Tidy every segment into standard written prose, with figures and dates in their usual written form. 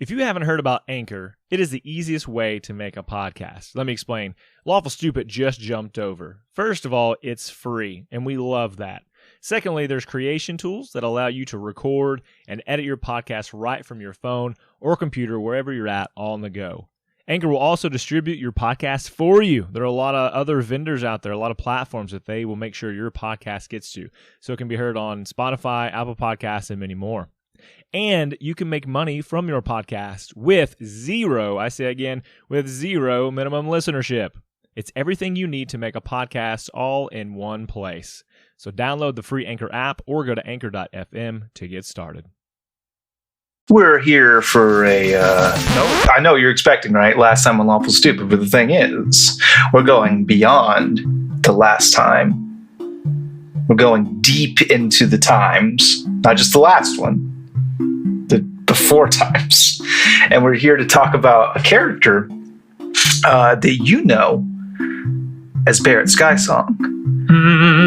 If you haven't heard about Anchor, it is the easiest way to make a podcast. Let me explain. Lawful Stupid just jumped over. First of all, it's free, and we love that. Secondly, there's creation tools that allow you to record and edit your podcast right from your phone or computer, wherever you're at, all on the go. Anchor will also distribute your podcast for you. There are a lot of other vendors out there, a lot of platforms that they will make sure your podcast gets to. So it can be heard on Spotify, Apple Podcasts, and many more. And you can make money from your podcast with zero minimum listenership. It's everything you need to make a podcast all in one place. So download the free Anchor app or go to anchor.fm to get started. We're here for I know you're expecting, right? Last time on Lawful Stupid, but the thing is, we're going beyond the last time. We're going deep into the times, not just the last one. The 4 times. And we're here to talk about a character that you know as Barrett Skysong.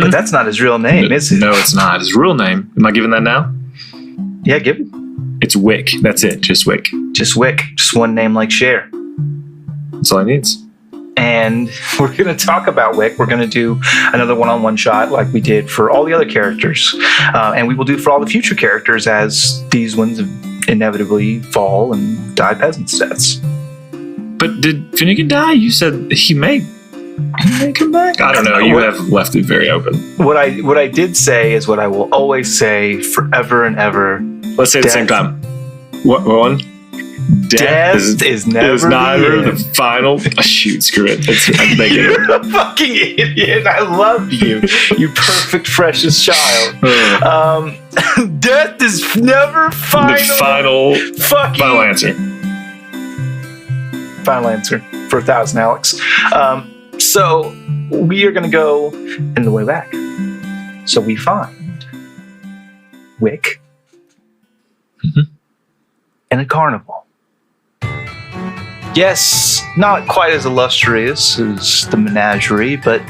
But that's not his real name, is it? No, it's not. His real name. Am I giving that now? Yeah, give it. It's Wick. That's it. Just Wick. Just Wick. Just one name like Cher. That's all he needs. And we're going to talk about Wick. We're going to do another one-on-one shot like we did for all the other characters. And we will do for all the future characters as these ones inevitably fall and die peasants' deaths. But did Finnegan die? You said he may come back? I don't know. You have left it very open. What I did say is what I will always say forever and ever. Let's say it at the same time. What one? Death is never the final. Oh, shoot, screw it. I'm thinking You're a fucking idiot. I love you. You perfect, precious child. Death is never final. The final answer. Final answer for 1,000, Alex. So we are going to go in the way back. So we find Wick in a carnival. Yes, not quite as illustrious as the menagerie, but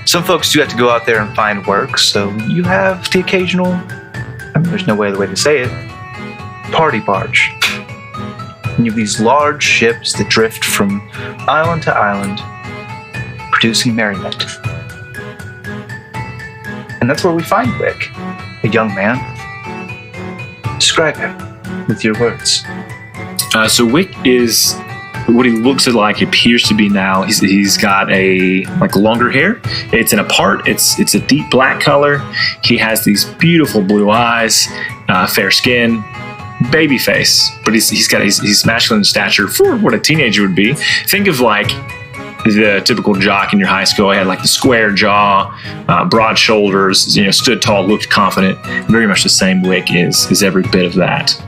some folks do have to go out there and find work, so you have the occasional, there's no other way to say it, party barge. And you have these large ships that drift from island to island, producing merriment. And that's where we find Wick, a young man. Describe him with your words. So Wick is what he looks like. He appears to be now. He's got a longer hair. It's in a part. It's a deep black color. He has these beautiful blue eyes, fair skin, baby face. But he's masculine stature for what a teenager would be. Think of like the typical jock in your high school. He had like the square jaw, broad shoulders. Stood tall, looked confident. Very much the same. Wick is every bit of that.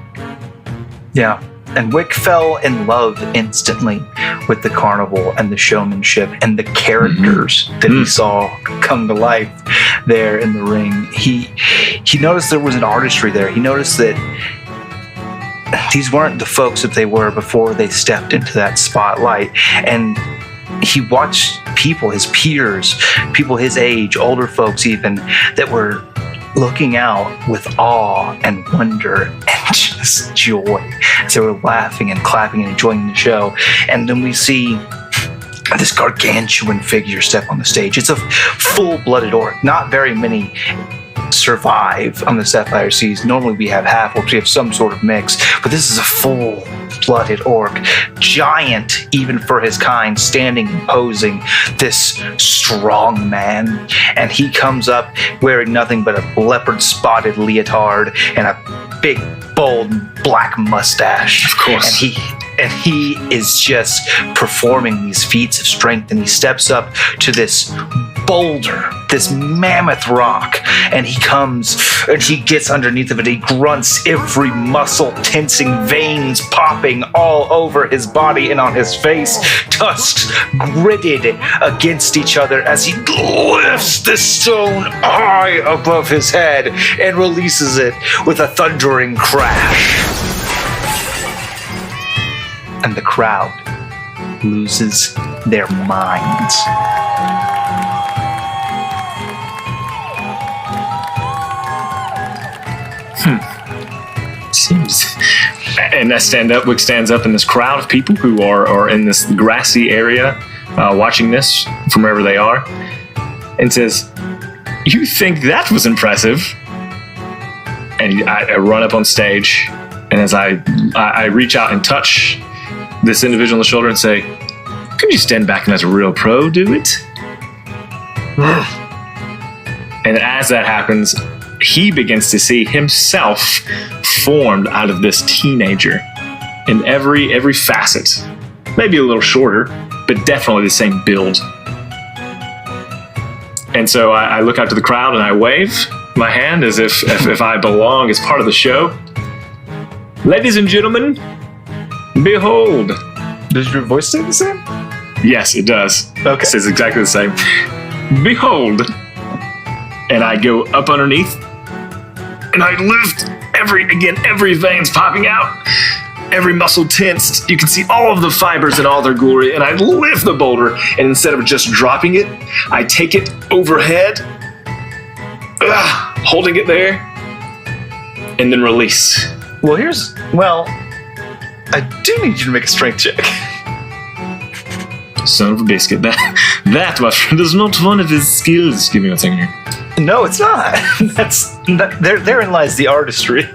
Yeah. And Wick fell in love instantly with the carnival and the showmanship and the characters that he saw come to life there in the ring. He noticed there was an artistry there. He noticed that these weren't the folks that they were before they stepped into that spotlight. And he watched people, his peers, people his age, older folks even, that were looking out with awe and wonder and just joy as they were laughing and clapping and enjoying the show. And then we see this gargantuan figure step on the stage. It's a full-blooded orc. Not very many survive on the Sapphire Seas. Normally we have half-orcs, we have some sort of mix, but this is a full-blooded orc, giant even for his kind, standing and posing, this strong man. And he comes up wearing nothing but a leopard-spotted leotard and a big, bold black mustache. Of course. And he is just performing these feats of strength, and he steps up to this boulder, this mammoth rock, and he comes and he gets underneath of it. He grunts, every muscle tensing, veins popping all over his body and on his face, tusks gritted against each other as he lifts the stone high above his head and releases it with a thundering crash. And the crowd loses their minds. And I stand up. Wick stands up in this crowd of people who are in this grassy area watching this from wherever they are, and says, "You think that was impressive?" And I run up on stage, and as I reach out and touch this individual on the shoulder and say, "Could you stand back and let a real pro do it?" And as that happens, he begins to see himself formed out of this teenager in every facet. Maybe a little shorter, but definitely the same build. And so I look out to the crowd and I wave my hand as if I belong as part of the show. "Ladies and gentlemen, behold." Does your voice stay the same? Yes, it does. Okay. It says exactly the same. "Behold." And I go up underneath and I lift every vein's popping out, every muscle tensed. You can see all of the fibers in all their glory. And I lift the boulder, and instead of just dropping it, I take it overhead, holding it there, and then release. Well, I do need you to make a strength check. Son of a biscuit. That, my friend, is not one of his skills. Give me one second here. No, it's not. Therein lies the artistry.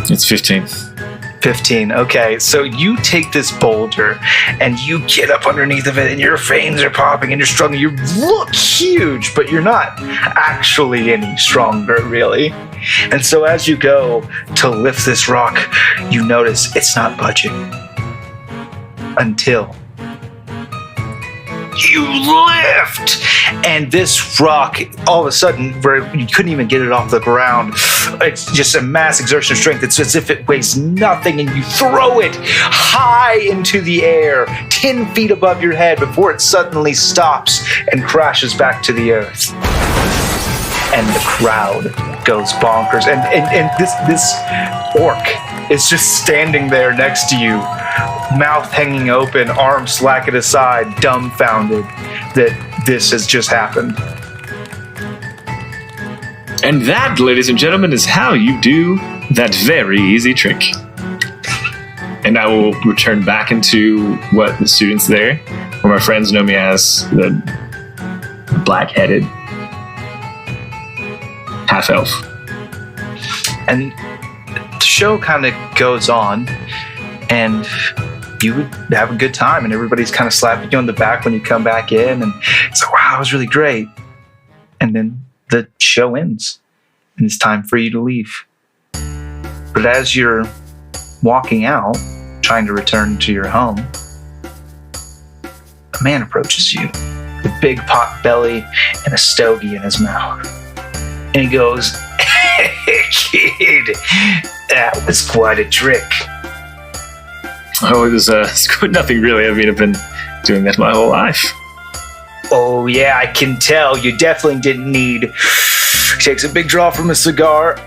It's 15. 15. Okay, so you take this boulder and you get up underneath of it, and your veins are popping and you're struggling. You look huge, but you're not actually any stronger, really. And so as you go to lift this rock, you notice it's not budging until you lift, and this rock, all of a sudden, where you couldn't even get it off the ground, it's just a mass exertion of strength. It's as if it weighs nothing, and you throw it high into the air, 10 feet above your head, before it suddenly stops and crashes back to the earth. And the crowd goes bonkers, and this orc is just standing there next to you, mouth hanging open, arms slackened aside, dumbfounded that this has just happened. And that, ladies and gentlemen, is how you do that very easy trick. And I will return back into what the students there, or my friends know me as the black-headed half-elf. And the show kind of goes on, and you would have a good time, and everybody's kind of slapping you on the back when you come back in, and it's like, wow, it was really great. And then the show ends, and it's time for you to leave. But as you're walking out, trying to return to your home, a man approaches you with a big pot belly and a stogie in his mouth. And he goes, "Hey, kid, that was quite a trick." Oh, it was nothing really. I mean, I've been doing that my whole life. "Oh, yeah, I can tell. You definitely didn't need..." Takes a big draw from a cigar,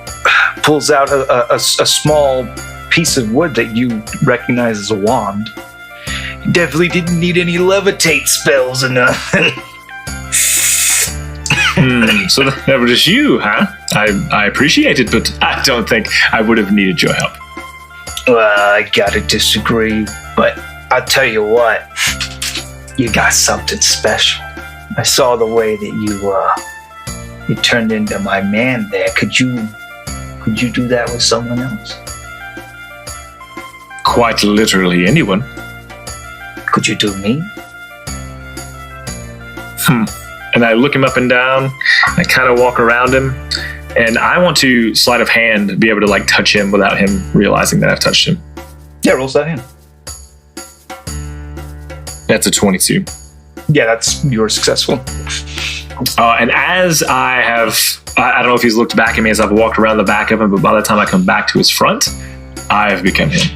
pulls out a small piece of wood that you recognize as a wand. "You definitely didn't need any levitate spells or nothing." So that was just you, huh? I appreciate it, but I don't think I would have needed your help. Well, I gotta disagree, but I'll tell you what, you got something special. I saw the way that you turned into my man there. Could you do that with someone else? Quite literally anyone. Could you do me? And I look him up and down. I kind of walk around him, and I want to sleight of hand be able to like touch him without him realizing that I've touched him. Yeah, roll that hand. That's a 22. Yeah, you're successful. And as I don't know if he's looked back at me as I've walked around the back of him, but by the time I come back to his front, I have become him.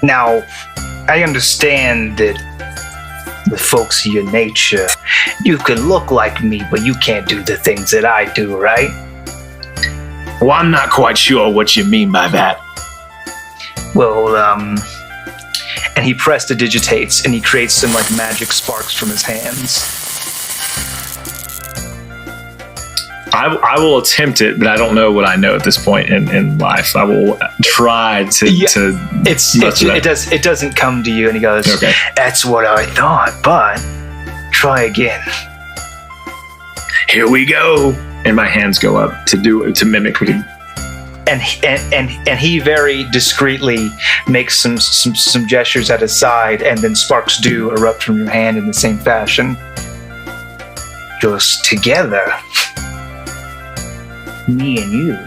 Now, I understand that with folks of your nature, you can look like me, but you can't do the things that I do, right? Well, I'm not quite sure what you mean by that. Well, and he prestidigitates, and he creates some like magic sparks from his hands. I will attempt it, but I don't know what I know at this point in life. I will try to. It doesn't come to you, and he goes, okay. That's what I thought, but try again. Here we go, and my hands go up to mimic what he. And he very discreetly makes some gestures at his side, and then sparks do erupt from your hand in the same fashion. Just together, me and you.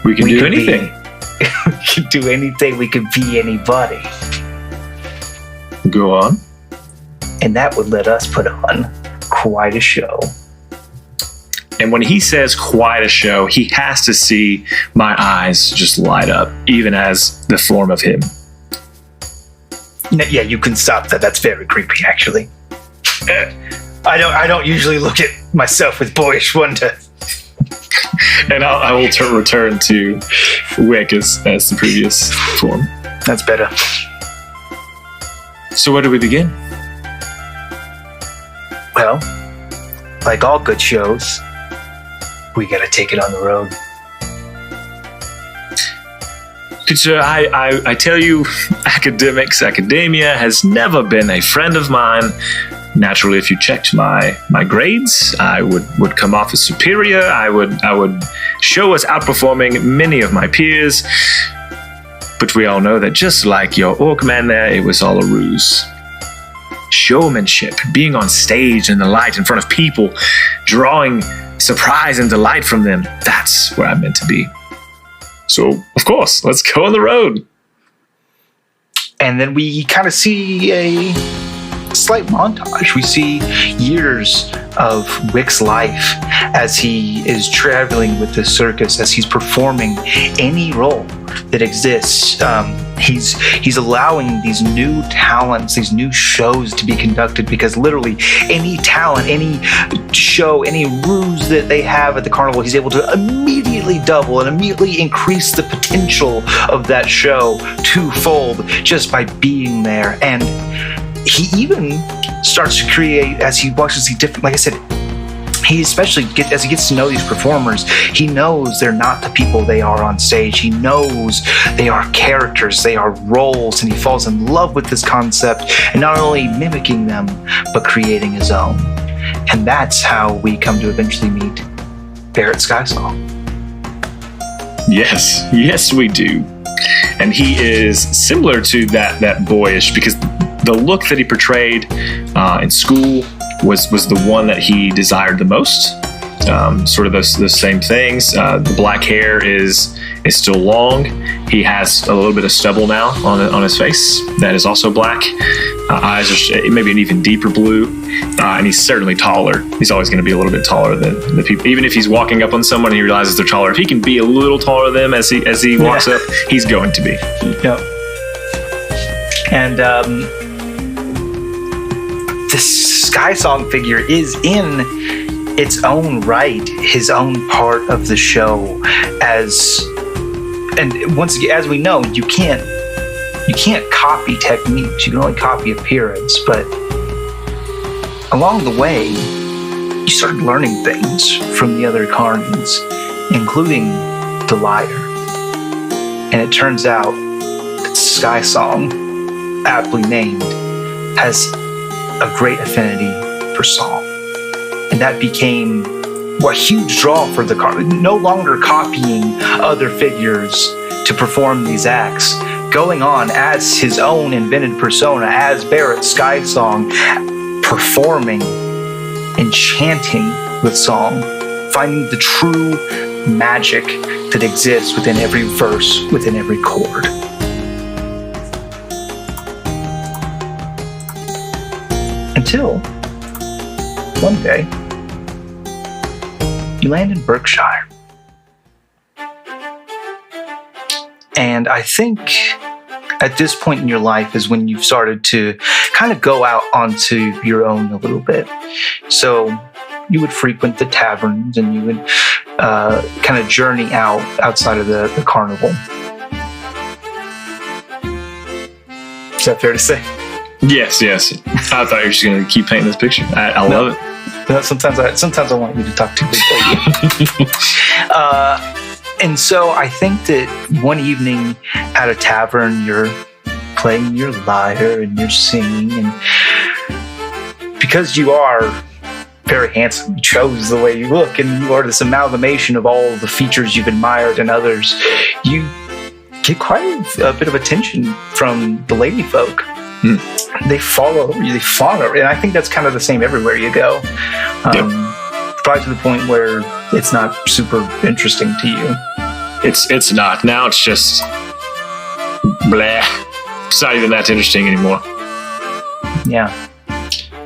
We can do anything. We can do anything. We can be anybody. Go on. And that would let us put on quite a show. And when he says quite a show, he has to see my eyes just light up, even as the form of him. Yeah, you can stop that. That's very creepy, actually. I don't usually look at myself with boyish wonder. And I will return to Wick as the previous form. That's better. So where do we begin? Well, like all good shows, we gotta take it on the road. Good sir, I tell you, academia has never been a friend of mine. Naturally, if you checked my grades, I would come off as superior. I would show us outperforming many of my peers. But we all know that just like your orc man there, it was all a ruse. Showmanship, being on stage in the light in front of people, drawing surprise and delight from them, that's where I'm meant to be. So, of course, let's go on the road. And then we kind of see a slight montage. We see years of Wick's life as he is traveling with the circus, as he's performing any role that exists. He's allowing these new talents, these new shows to be conducted, because literally any talent, any show, any ruse that they have at the carnival, he's able to immediately double and immediately increase the potential of that show twofold just by being there. And he even starts to create, as he watches the different, like I said, he especially as he gets to know these performers, he knows they're not the people they are on stage. He knows they are characters, they are roles, and he falls in love with this concept, and not only mimicking them, but creating his own. And that's how we come to eventually meet Barrett Skysong. Yes, we do. And he is similar to that boyish, because the look that he portrayed in school was the one that he desired the most. Sort of those same things. The black hair is still long. He has a little bit of stubble now on his face that is also black. Eyes are maybe an even deeper blue, and he's certainly taller. He's always going to be a little bit taller than the people. Even if he's walking up on someone and he realizes they're taller, if he can be a little taller than them as he walks up, he's going to be. Yep. And this Skysong figure is in its own right his own part of the show, and once again, as we know, you can't copy techniques, you can only copy appearance. But along the way, you start learning things from the other Carnies, including the liar. And it turns out that Skysong, aptly named, has a great affinity for song. And that became a huge draw for the Carnies. No longer copying other figures to perform these acts, going on as his own invented persona, as Barrett Skysong, performing and chanting with song, finding the true magic that exists within every verse, within every chord. Until one day, you land in Berkshire. And I think at this point in your life is when you've started to kind of go out onto your own a little bit. So you would frequent the taverns and you would kind of journey outside of the carnival. Is that fair to say? Yes. I thought you were just going to keep painting this picture. I love it. Sometimes I want you to talk too big. And so I think that one evening at a tavern, you're playing your lyre and you're singing, and because you are very handsome, you chose the way you look, and you are this amalgamation of all the features you've admired in others, you get quite a bit of attention from the lady folk. They follow you, they fawn over, and I think that's kind of the same everywhere you go. Probably to the point where it's not super interesting to you. It's not. Now it's just blah. It's not even that interesting anymore. Yeah.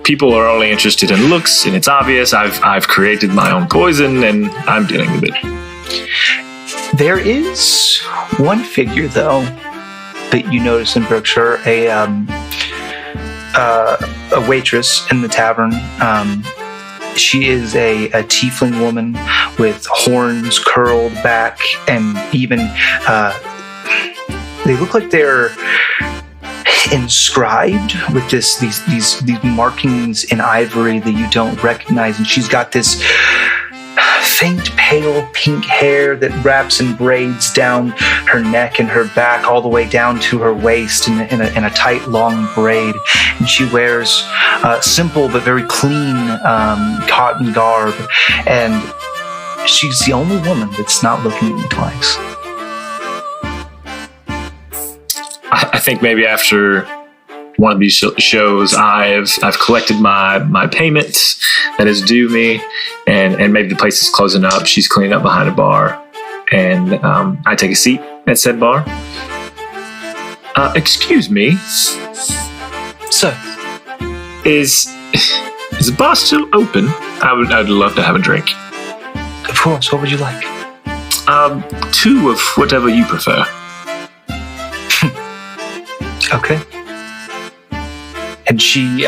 People are only interested in looks, and it's obvious. I've created my own poison, and I'm dealing with it. There is one figure, though, that you notice in Berkshire, a waitress in the tavern. She is a tiefling woman with horns curled back, and even they look like they're inscribed with these markings in ivory that you don't recognize. And she's got this faint pale pink hair that wraps in braids down her neck and her back all the way down to her waist in a tight long braid. And she wears simple but very clean cotton garb, and she's the only woman that's not looking at you twice. I think maybe after one of these shows, I've collected my payment that is due me, and maybe the place is closing up. She's cleaning up behind a bar, and I take a seat at said bar. Excuse me, So, is the bar still open? I'd love to have a drink. of course, what would you like? 2 of whatever you prefer. Okay. And she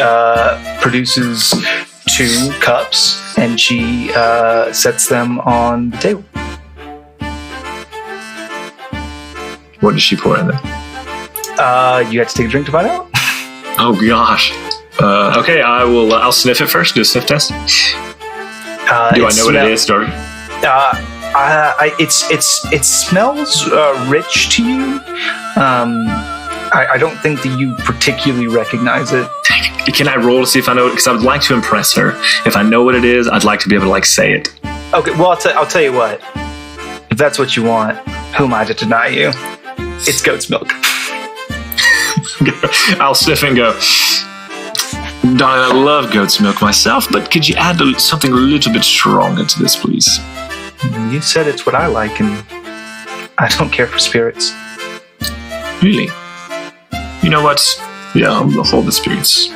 produces 2 cups, and she sets them on the table. What does she pour in there? You have to take a drink to find out. Oh gosh. Okay, I'll sniff it first. Do a sniff test. Do I know what it is, Darby? It smells rich to you. I don't think that you particularly recognize it. Can I roll to see if I know it? Because I would like to impress her. If I know what it is, I'd like to be able to say it. Okay, well, I'll tell you what. If that's what you want, who am I to deny you? It's goat's milk. I'll sniff and go, darling, I love goat's milk myself, but could you add something a little bit stronger to this, please? You said it's what I like, and I don't care for spirits. Really? You know what? Yeah, I'll hold the spirits,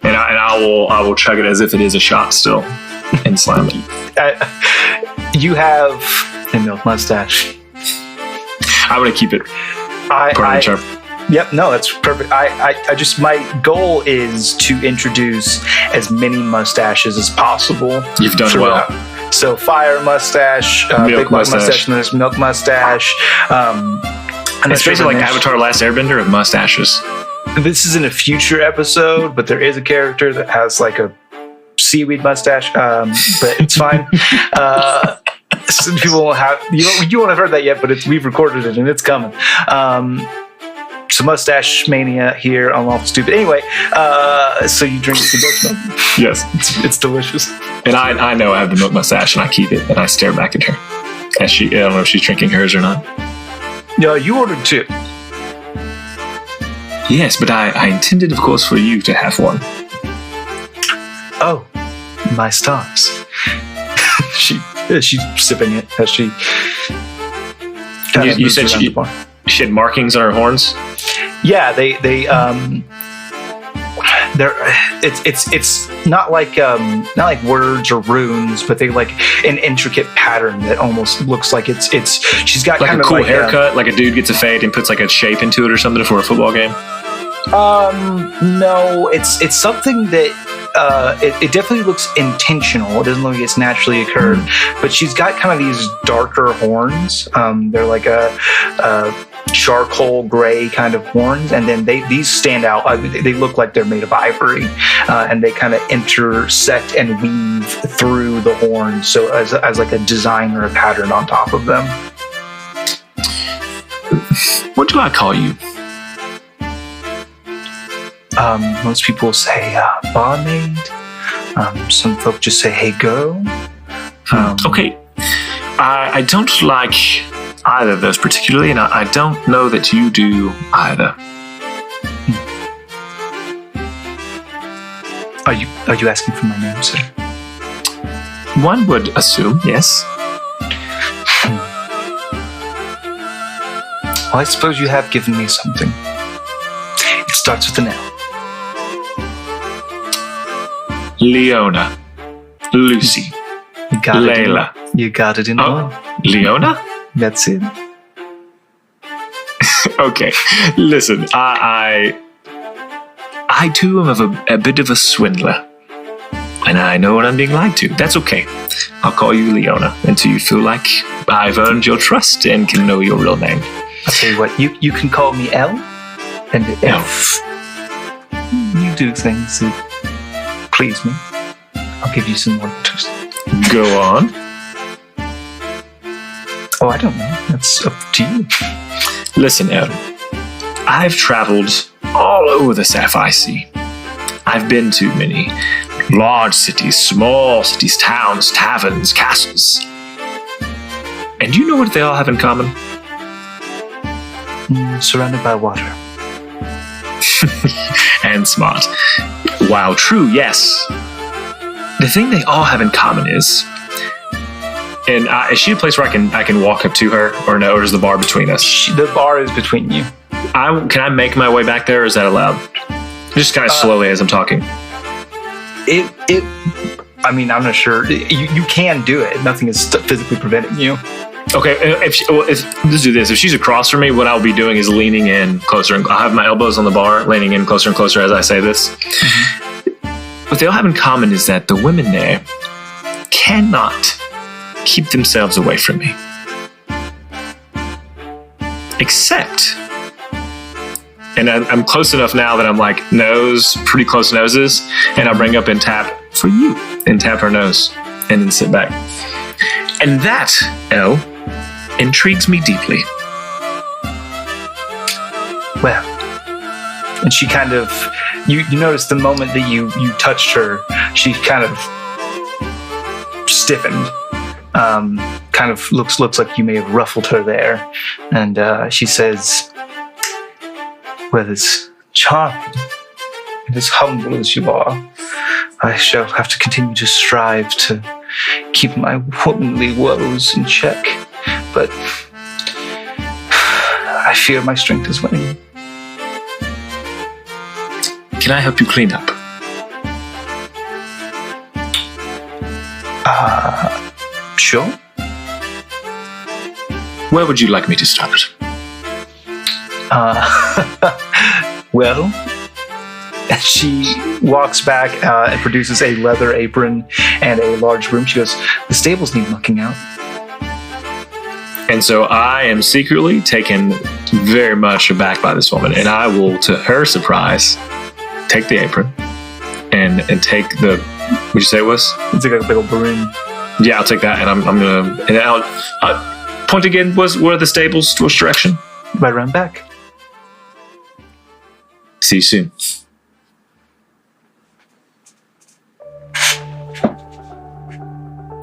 and I will chug it as if it is a shot still, and slam it. You have a milk mustache. I'm gonna keep it. Yep, no, that's perfect. I just, my goal is to introduce as many mustaches as possible. You've done throughout. well. So fire mustache, milk big mustache, and there's milk mustache. It's basically like Avatar: Last Airbender of mustaches. This is in a future episode, but there is a character that has like a seaweed mustache, but it's fine. Some people won't have, you won't have heard that yet, but we've recorded it and it's coming. So mustache mania here on Lawful Stupid. Anyway, so you drink the goat's milk. Yes. It's delicious. And I know I have the milk mustache, and I keep it, and I stare back at her. As I don't know if she's drinking hers or not. Yeah, you ordered 2. Yes, but I intended, of course, for you to have one. Oh, my stars. She's sipping it as she. You said she had markings on her horns. Yeah, it's not like words or runes, but they like an intricate pattern that almost looks like it's she's got like kind a of cool like haircut, like a dude gets a fade and puts like a shape into it or something for a football game. No, it's something that it definitely looks intentional. It doesn't look like it's naturally occurred, but she's got kind of these darker horns. They're like charcoal gray kind of horns, and then these stand out. They look like they're made of ivory, and they kind of intersect and weave through the horns, so as like a design or a pattern on top of them. What do I call you? Most people say barmaid. Some folk just say, "Hey, girl." Okay. I don't like either of those particularly, and I don't know that you do either. Are you asking for my name, sir? One would assume, yes. Well, I suppose you have given me something. It starts with an L. Leona. Lucy. You got Layla. You got it in one. Leona? That's it. Okay. Listen, I too am a bit of a swindler. And I know what I'm being lied to. That's okay. I'll call you Leona until you feel like I've earned your trust and can know your real name. I'll tell you what, you can call me L, and if you do things that please me, I'll give you some more toast. Go on. Oh, I don't know. That's up to you. Listen, L. I've traveled all over the Sapphire Sea. I've been to many large cities, small cities, towns, taverns, castles. And you know what they all have in common? Surrounded by water. And smart. Wow, true, yes. The thing they all have in common is, and is she a place where I can walk up to her, or no? Or is the bar between us? The bar is between you. Can I make my way back there, or is that allowed? Just kind of slowly as I'm talking. I mean, I'm not sure. You can do it. Nothing is physically preventing you. Okay, let's do this. If she's across from me, what I'll be doing is leaning in closer. And I'll have my elbows on the bar, leaning in closer and closer as I say this. Mm-hmm. What they all have in common is that the women there cannot keep themselves away from me. Except, and I'm close enough now that I'm like pretty close noses, and I bring up and tap for you, and tap her nose, and then sit back. And that, Elle, intrigues me deeply. Well, and she kind of, you notice the moment that you touched her, she kind of stiffened. Kind of looks like you may have ruffled her there. And she says, well, as charming and as humble as you are, I shall have to continue to strive to keep my womanly woes in check. But I fear my strength is waning. Can I help you clean up? Sure. Where would you like me to start? Well, and she walks back and produces a leather apron and a large broom. She goes, the stables need mucking out. And so I am secretly taken very much aback by this woman, and I will, to her surprise, take the apron and take the, what'd you say it was? It's like a big old broom. Yeah, I'll take that, and I'm gonna, and I'll point again. Where are the stables? Which direction? Right around back. See you soon.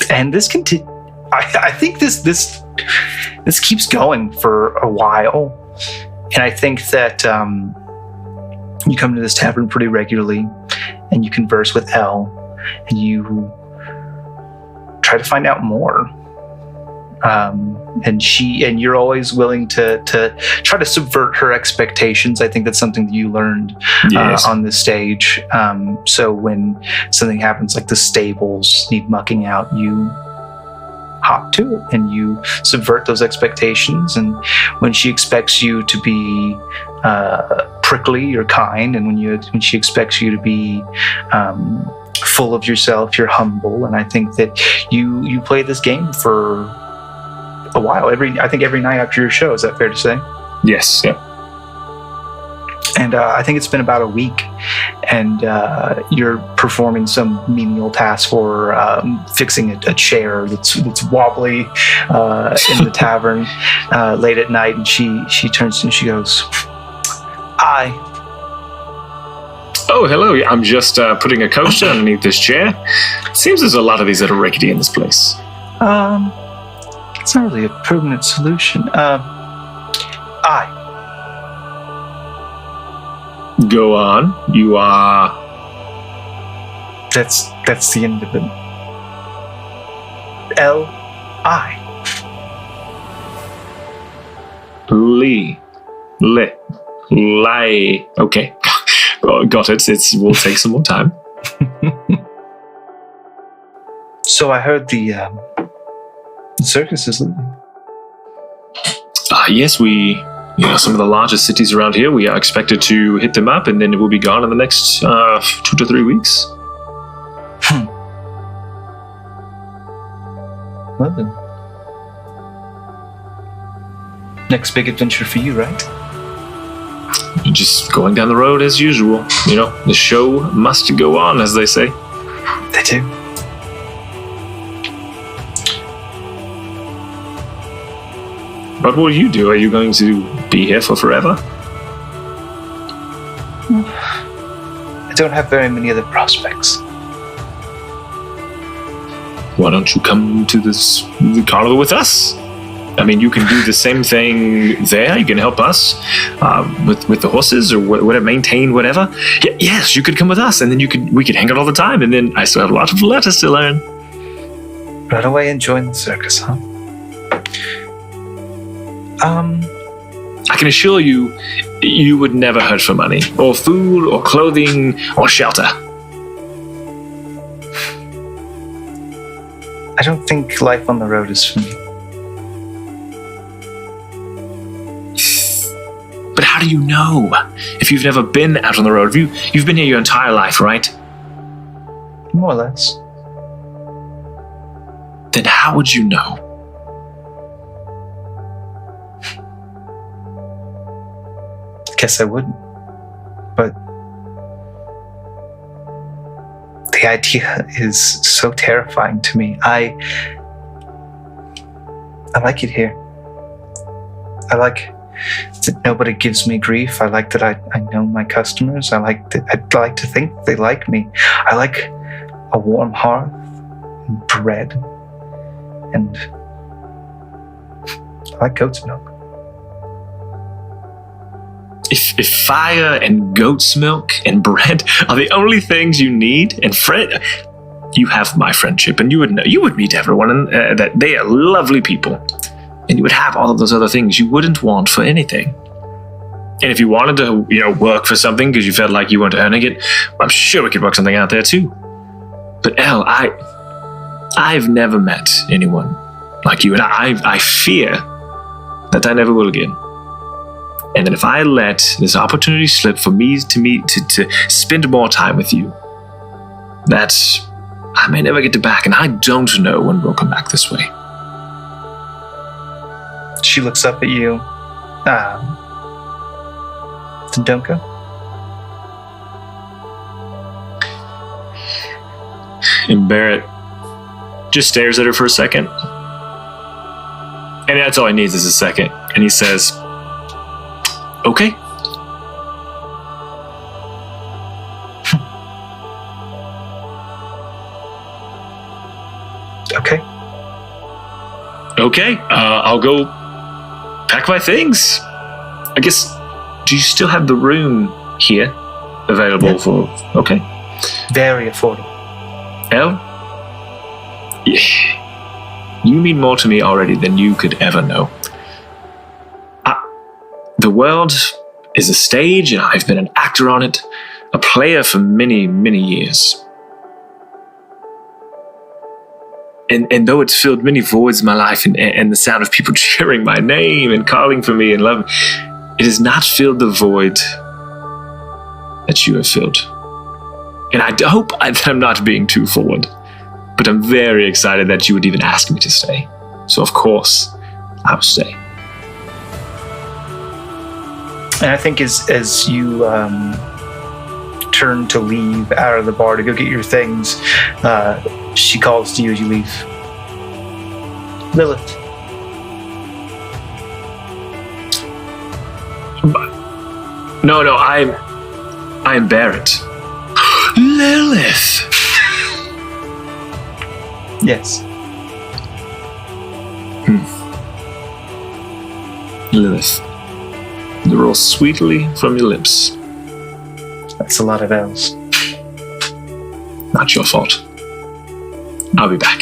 And this I think this keeps going for a while, and I think that you come to this tavern pretty regularly, and you converse with Elle, and you try to find out more. And you're always willing to try to subvert her expectations. I think that's something that you learned on this stage. So when something happens like the stables need mucking out, you hop to it and you subvert those expectations. And when she expects you to be prickly, you're kind. And when she expects you to be full of yourself, you're humble. And I think that you play this game for a while. I think every night after your show. Is that fair to say? Yes. Yeah. And I think it's been about a week, and you're performing some menial task for fixing a chair that's wobbly in the tavern late at night. And she turns to you and she goes, "I." Oh, hello. I'm just putting a coaster underneath this chair. Seems there's a lot of these that are rickety in this place. It's not really a permanent solution. I. Go on. You are... That's the end of it. L-I. Lee. Lie. Okay. Got it. We'll take some more time. So I heard the circus is leaving. Yes, some of the largest cities around here, we are expected to hit them up, and then it will be gone in the next 2 to 3 weeks. Well then. Next big adventure for you, right? Just going down the road as usual. The show must go on, as they say. They do. What will you do? Are you going to be here for forever? I don't have very many other prospects. Why don't you come to the carnival with us? I mean, you can do the same thing there. You can help us with the horses or whatever, maintain whatever. Yes, you could come with us, and then we could hang out all the time. And then I still have a lot of letters to learn. Right away and join the circus, huh? I can assure you, you would never hurt for money, or food, or clothing, or shelter. I don't think life on the road is for me. But how do you know? If you've never been out on the road, you've been here your entire life, right? More or less. Then how would you know? Guess I wouldn't. But the idea is so terrifying to me. I like it here. I like that nobody gives me grief. I like that I know my customers. I like to think they like me. I like a warm hearth and bread, and I like goat's milk. If fire and goat's milk and bread are the only things you need, and you have my friendship, and you would know, you would meet everyone, and that they are lovely people, and you would have all of those other things you wouldn't want for anything. And if you wanted to, work for something because you felt like you weren't earning it, I'm sure we could work something out there too. But Elle, I've never met anyone like you, and I fear that I never will again. And that if I let this opportunity slip for me to spend more time with you, that I may never get it back, and I don't know when we'll come back this way. She looks up at you. Don't And Barrett just stares at her for a second. And that's all he needs is a second. And he says, "Okay." Okay, I'll go pack my things. I guess, do you still have the room here available for... Okay. Very affordable. Elle? Yeah. You mean more to me already than you could ever know. The world is a stage, and I've been an actor on it, a player for many, many years. And though it's filled many voids in my life, and the sound of people cheering my name and calling for me and love, it has not filled the void that you have filled. And I hope that I'm not being too forward, but I'm very excited that you would even ask me to stay. So of course, I'll stay. And I think as you turn to leave out of the bar to go get your things, she calls to you as you leave. Lilith. No, I am Barrett. Lilith. Yes. Lilith. The roll sweetly from your lips. That's a lot of L's. Not your fault. I'll be back.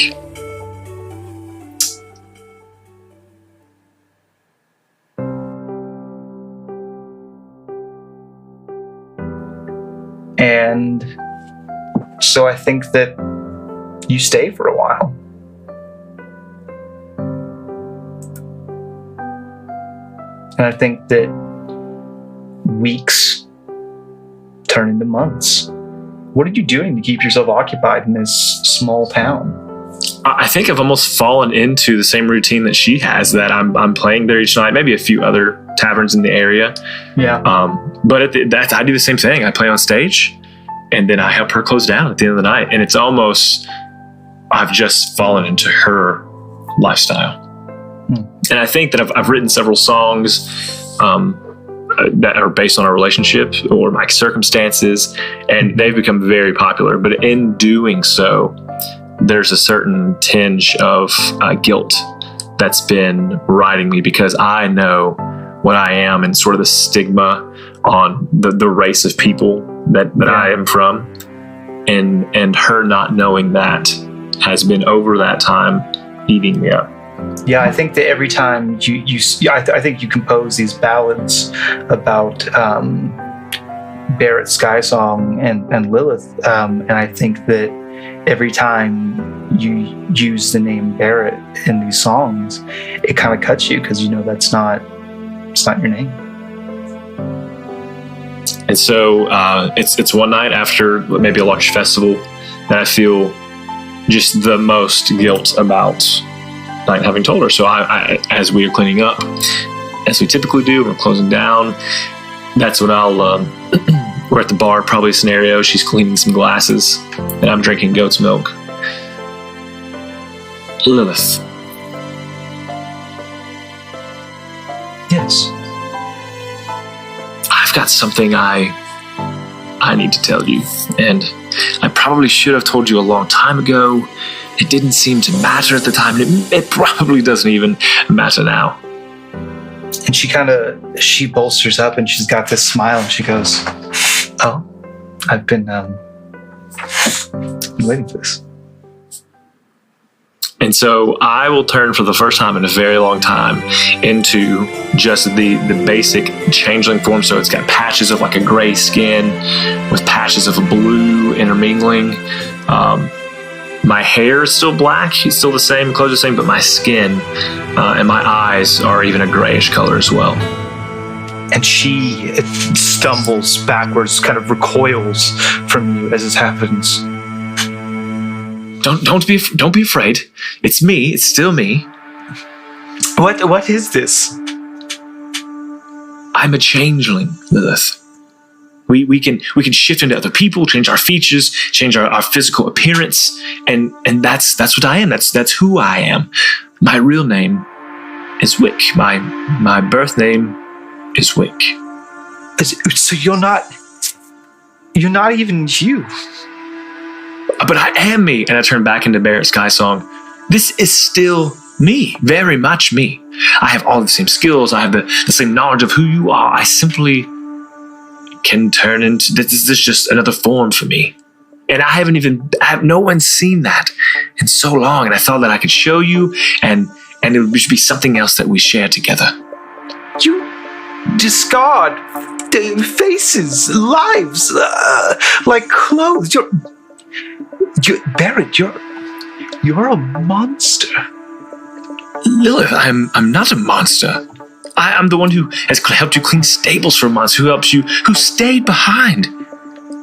And so I think that you stay for a while. And I think that weeks turn into months. What are you doing to keep yourself occupied in this small town? I think I've almost fallen into the same routine that she has, that I'm playing there each night, maybe a few other taverns in the area. Yeah. But I do the same thing. I play on stage, and then I help her close down at the end of the night. And it's almost, I've just fallen into her lifestyle. And I think that I've written several songs that are based on our relationship or my circumstances, and they've become very popular. But in doing so, there's a certain tinge of guilt that's been riding me, because I know what I am and sort of the stigma on the race of people that I am from, and her not knowing that has been, over that time, eating me up. Yeah, I think that every time I think you compose these ballads about Barrett, Skysong, and Lilith, and I think that every time you use the name Barrett in these songs, it kind of cuts you, because you know it's not your name. And so it's one night after maybe a large festival that I feel just the most guilt about not having told her. So I as we are cleaning up, as we typically do, we're closing down. That's when I'll we're at the bar, probably a scenario. She's cleaning some glasses, and I'm drinking goat's milk. Lilith. Yes. I've got something I need to tell you, and I probably should have told you a long time ago. It didn't seem to matter at the time, and it probably doesn't even matter now. And she bolsters up, and she's got this smile, and she goes, "Oh, I've been waiting for this." And so I will turn for the first time in a very long time into just the basic changeling form. So it's got patches of like a gray skin with patches of a blue intermingling. My hair is still black, it's still the same, clothes the same, but my skin and my eyes are even a grayish color as well. And she stumbles backwards, kind of recoils from you as this happens. Don't be afraid. It's me. It's still me. What is this? I'm a changeling, Lilith. We can shift into other people, change our features, change our physical appearance, and that's what I am. That's who I am. My real name is Wick. My birth name is Wick. So you're not even you. But I am me. And I turn back into Barrett Skysong. This is still me, very much me. I have all the same skills. I have the same knowledge of who you are. I simply can turn into, this is just another form for me. And no one's seen that in so long. And I thought that I could show you, and it would be something else that we share together. You discard faces, lives, like clothes. Barrett, you're a monster. Lilith, I'm not a monster. I'm the one who has helped you clean stables for months, who stayed behind.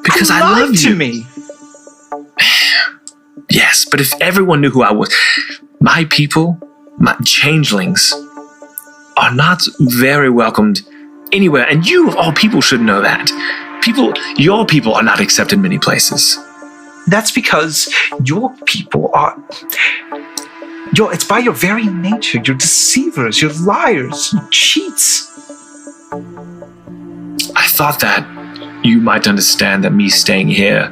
Because I love you. To me. Yes, but if everyone knew who I was, my people, my changelings, are not very welcomed anywhere, and you of all people should know that. Your people are not accepted in many places. That's because your people are... it's by your very nature. You're deceivers. You're liars. You're cheats. I thought that you might understand that me staying here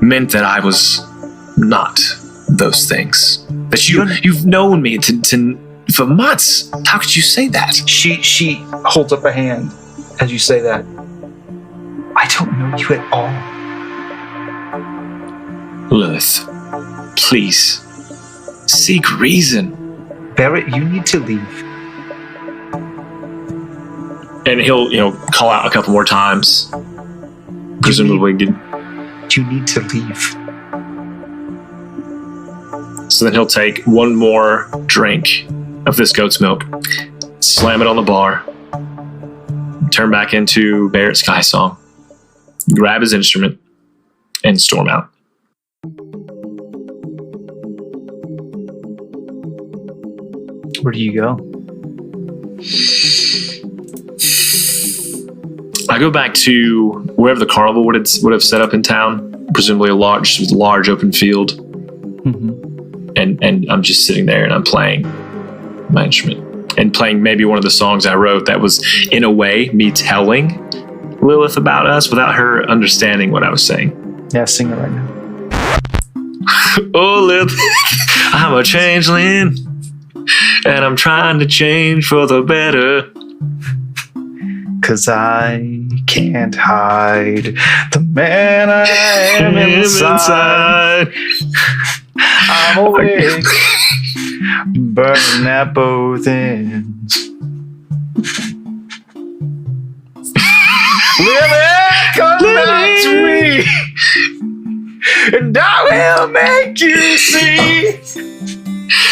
meant that I was not those things. That you've known me for months. How could you say that? She holds up a hand as you say that. I don't know you at all. Lilith, please, seek reason. Barrett, you need to leave. And he'll, call out a couple more times. Presumably. You need to leave. So then he'll take one more drink of this goat's milk, slam it on the bar, turn back into Barrett Skysong, grab his instrument, and storm out. Where do you go? I go back to wherever the carnival would have set up in town, presumably a large open field. Mm-hmm. And I'm just sitting there and I'm playing my instrument and playing maybe one of the songs I wrote that was, in a way, me telling Lilith about us without her understanding what I was saying. Yeah, sing it right now. Oh, Lilith, I'm a changeling, and I'm trying to change for the better. 'Cause I can't hide the man I am inside. I'm awake, burning at both ends. Lilith, come back to me, and I will make you see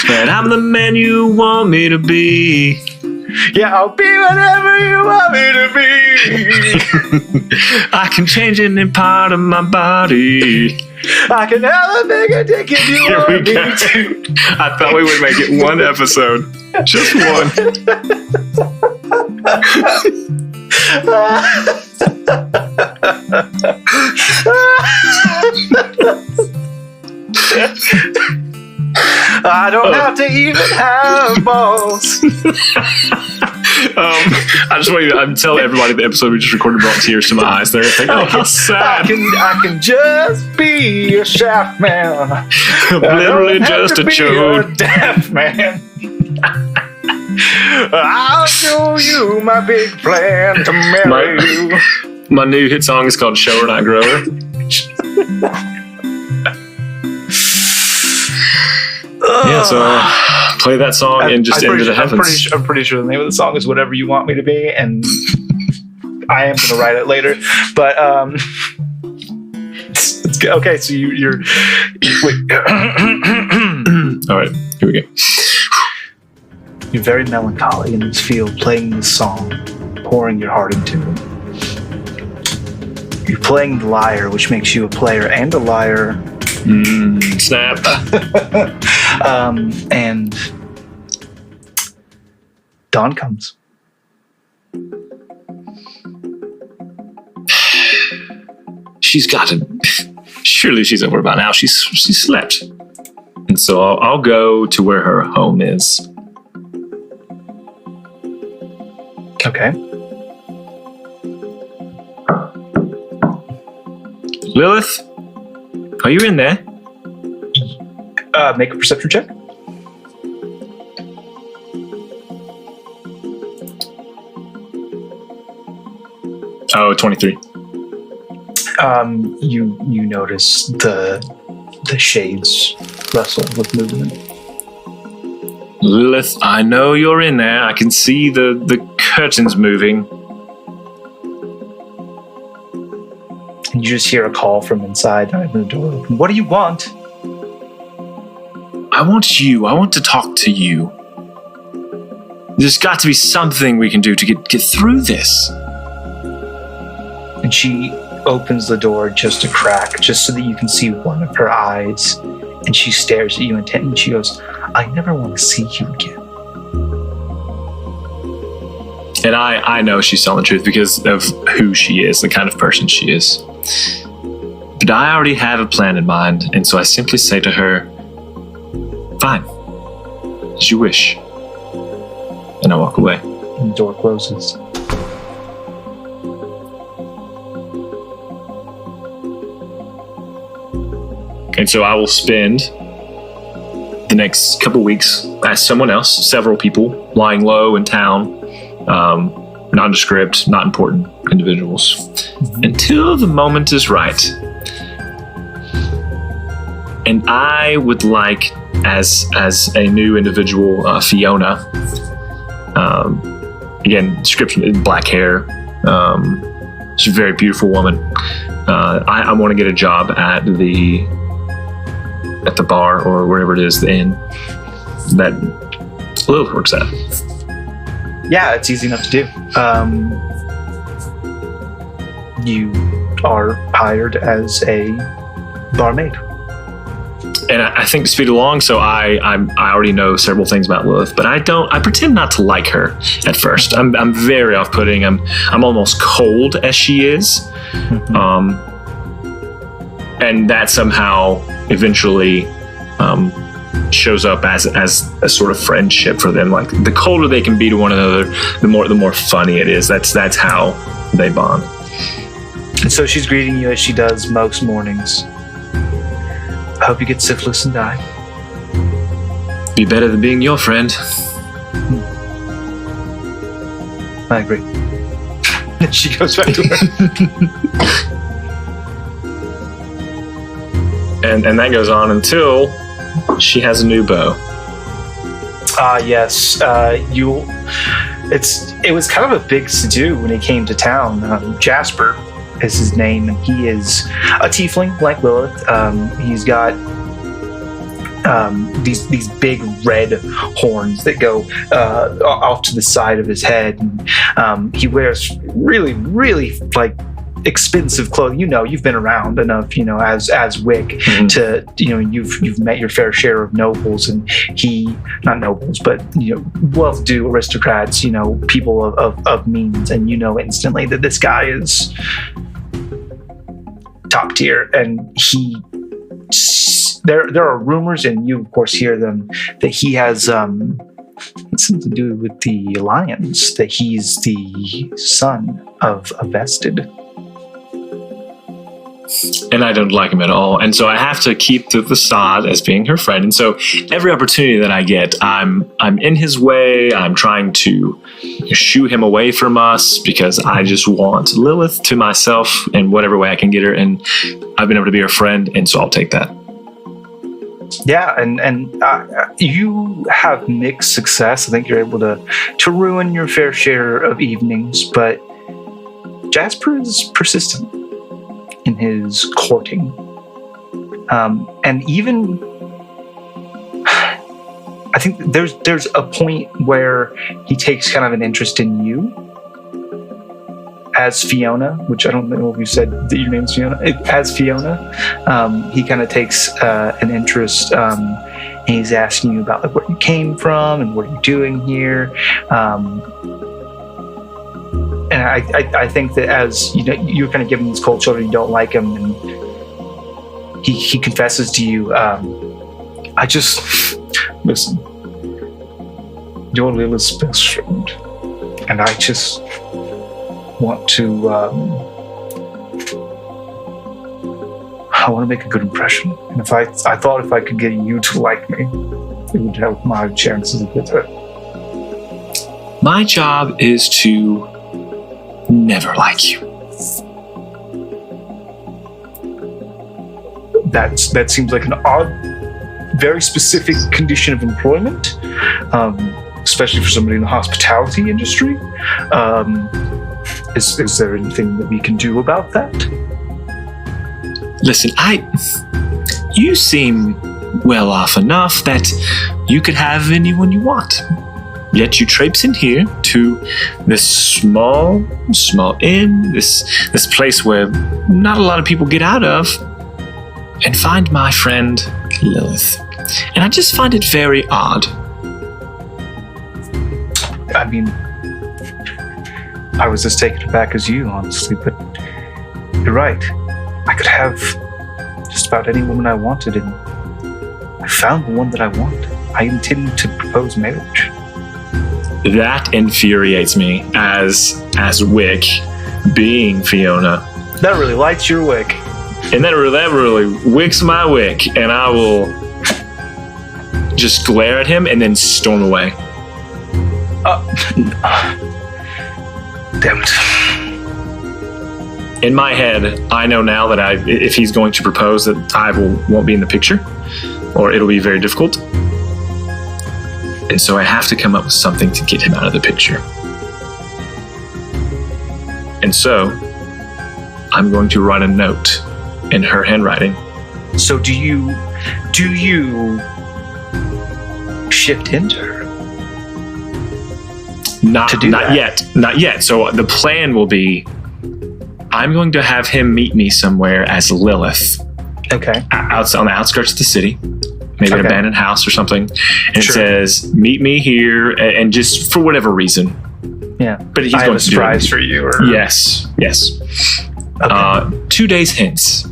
that I'm the man you want me to be. Yeah, I'll be whatever you want me to be. I can change any part of my body. I can have a bigger dick if you want me to. I thought we would make it one episode. Just one. I don't have to even have balls. I just want you to tell everybody the episode we just recorded brought tears to my eyes. They're thinking, oh, how sad. I can just be a shaft man. Literally just a chode. A deaf man. I'll show you my big plan to marry you. My new hit song is called Shower Not Grower. Yeah, so play that song and just into the heavens. I'm pretty sure the name of the song is Whatever You Want Me to Be, and I am going to write it later. But it's good. Okay, so you're wait. All right, here we go. You're very melancholy in this field, playing this song, pouring your heart into it. You're playing the lyre, which makes you a player and a liar. Snap. And dawn comes. She's got to. Surely she's over by now. She's slept, and so I'll go to where her home is. Okay. Lilith, are you in there? Make a perception check. Oh, 23. You notice the shades rustle with movement. Lilith, I know you're in there. I can see the curtains moving. And you just hear a call from inside. I open the door open. What do you want? I want you. I want to talk to you. There's got to be something we can do to get through this. And she opens the door just a crack, just so that you can see one of her eyes. And she stares at you intently. And she goes, I never want to see you again. And I know she's telling the truth because of who she is, the kind of person she is. But I already have a plan in mind, and so I simply say to her, fine, as you wish. And I walk away. And the door closes. And so I will spend the next couple weeks as someone else, several people, lying low in town, nondescript, not important individuals, until the moment is right. And I would like, as a new individual, Fiona, again, description, black hair, she's a very beautiful woman. I want to get a job at the bar or wherever it is, the inn that Lilith works at. Yeah, it's easy enough to do. You are hired as a barmaid. And I think to speed along, so I already know several things about Lilith, but I pretend not to like her at first. I'm very off-putting. I'm almost cold as she is. And that somehow eventually shows up as a sort of friendship for them. Like, the colder they can be to one another, the more funny it is. That's how they bond. And so she's greeting you as she does most mornings. I hope you get syphilis and die. Be better than being your friend. I agree. And she goes back to work. and that goes on until she has a new beau. Yes. It was kind of a big to-do when he came to town. Jasper is his name, and he is a tiefling like Lilith. He's got these big red horns that go off to the side of his head, and he wears really, really like expensive clothing. You've been around enough, as Wick, to you've met your fair share of nobles, and not nobles, but well-to-do aristocrats, people of means, and instantly that this guy is top tier. And there are rumors, and you of course hear them, that he has something to do with the Alliance, that he's the son of a vested. And I don't like him at all. And so I have to keep the facade as being her friend. And so every opportunity that I get, I'm in his way. I'm trying to shoo him away from us because I just want Lilith to myself in whatever way I can get her. And I've been able to be her friend, and so I'll take that. Yeah, and you have mixed success. I think you're able to ruin your fair share of evenings, but Jasper is persistent in his courting. And even I think there's a point where he takes kind of an interest in you as Fiona, which I don't know if you said that your name's Fiona. As Fiona, he kind of takes an interest, and he's asking you about like where you came from and what you're doing here. And I think that as you're kind of giving these cold shoulder, you don't like him, and he confesses to you, I just listen. You're Lilith's best friend, and I just want to. I want to make a good impression, and I thought if I could get you to like me, it would help my chances of it. My job is to never like you. That seems like an odd, very specific condition of employment, especially for somebody in the hospitality industry. Is there anything that we can do about that? Listen, you seem well off enough that you could have anyone you want. Yet you traipse in here to this small inn, this place where not a lot of people get out of, and find my friend Lilith. And I just find it very odd. I mean, I was as taken aback as you, honestly, but you're right. I could have just about any woman I wanted, and I found the one that I want. I intend to propose marriage. That infuriates me as Wick being Fiona. That really lights your wick. And that really wicks my wick, and I will just glare at him and then storm away. Damn it. In my head, I know now that if he's going to propose, that I won't be in the picture, or it'll be very difficult. And so I have to come up with something to get him out of the picture. And so I'm going to write a note in her handwriting. So do you shift into her? Not yet. So the plan will be, I'm going to have him meet me somewhere as Lilith. Okay. Out on the outskirts of the city, maybe an abandoned house or something. And it says, meet me here, and just for whatever reason. Yeah. But he's I going have a to surprise for you. Or... Yes. Okay. 2 days hence.